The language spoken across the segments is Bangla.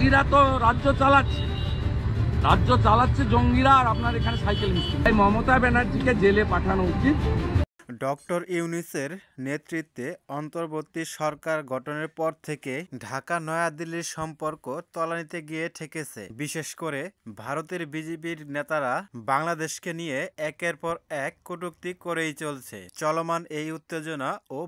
জঙ্গিরা তো রাজ্য চালাচ্ছে জঙ্গিরা, আর আপনার এখানে সাইকেল মিস্ত্রি। তাই মমতা ব্যানার্জিকে জেলে পাঠানো উচিত। ডক্টর ইউনূসের নেতৃত্বে অন্তর্বর্তী সরকার গঠনের পর থেকে ঢাকা নয়াদিল্লির সম্পর্ক তলানিতে গিয়ে ঠেকেছে। বিশেষ করে ভারতের বিজেপির নেতারা বাংলাদেশকে নিয়ে একের পর এক কটূক্তি করেই চলছে। চলমান এই উত্তেজনা ও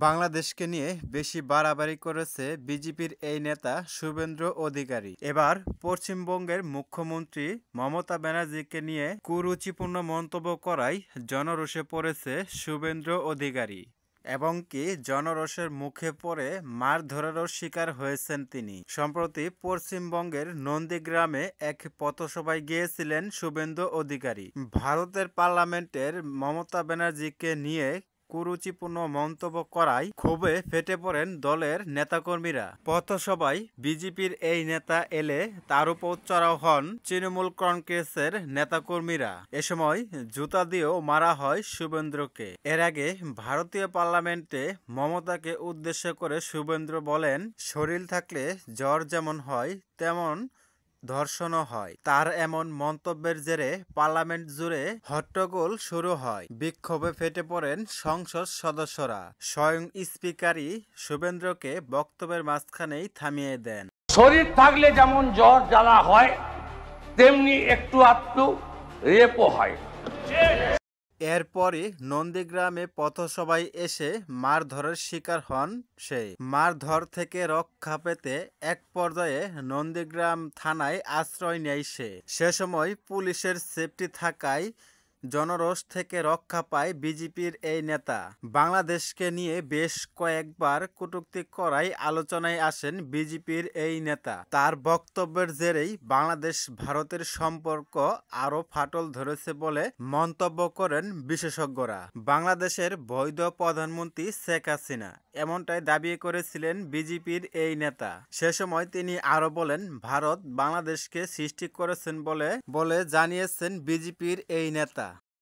বাংলাদেশকে নিয়ে বেশি বাড়াবাড়ি করেছে বিজেপির এই নেতা শুভেন্দু অধিকারী। এবার পশ্চিমবঙ্গের মুখ্যমন্ত্রী মমতা ব্যানার্জিকে নিয়ে কুরুচিপূর্ণ মন্তব্য করায় জনরোষে পড়েছে শুভেন্দু অধিকারী এবং কি জনরোষের মুখে পড়ে মারধরেরও শিকার হয়েছেন তিনি। সম্প্রতি পশ্চিমবঙ্গের নন্দীগ্রামে এক পথসভায় গিয়েছিলেন শুভেন্দু অধিকারী। ভারতের পার্লামেন্টের মমতা ব্যানার্জিকে নিয়ে কুরুচিপূর্ণ মন্তব্য করায় ক্ষোভে ফেটে পড়েন দলের নেতাকর্মীরা। পথসভায় বিজেপির এই নেতা এলে তার উপর চড়াও হন তৃণমূল কংগ্রেসের নেতাকর্মীরা। এ সময় জুতা দিয়েও মারা হয় শুভেন্দুকে। এর আগে ভারতীয় পার্লামেন্টে মমতাকে উদ্দেশ্য করে শুভেন্দু বলেন, শরীর থাকলে জ্বর যেমন হয় তেমন ধর্ষণও হয়। তার এমন মন্তব্যের জেরে পার্লামেন্ট জুড়ে হট্টগোল শুরু হয়। বিক্ষোভে ফেটে পড়েন সংসদ সদস্যরা। স্বয়ং স্পিকারই শুভেন্দুকে বক্তব্যের মাঝখানেই থামিয়ে দেন। শরীর থাকলে যেমন জ্বর জ্বালা হয়, তেমনি একটু আধটু রেপও হয়। এরপরই নন্দীগ্রামে পথসভায় এসে মারধরের শিকার হন সে। মারধর থেকে রক্ষা পেতে এক পর্যায়ে নন্দীগ্রাম থানায় আশ্রয় নেয় সে। সে সময় পুলিশের সেফটি থাকায় জনরোষ থেকে রক্ষা পায় বিজেপির এই নেতা। বাংলাদেশকে নিয়ে বেশ কয়েকবার কটূক্তি করায় আলোচনায় আসেন বিজেপির এই নেতা। তার বক্তব্যের জেরেই বাংলাদেশ ভারতের সম্পর্ক আরও ফাটল ধরেছে বলে মন্তব্য করেন বিশেষজ্ঞরা। বাংলাদেশের বৈধ প্রধানমন্ত্রী শেখ হাসিনা এমনটাই দাবি করেছিলেন বিজেপির এই নেতা। সে সময় তিনি আরো বলেন, ভারত বাংলাদেশকে সৃষ্টি করেছেন বলে জানিয়েছেন বিজেপির এই নেতা।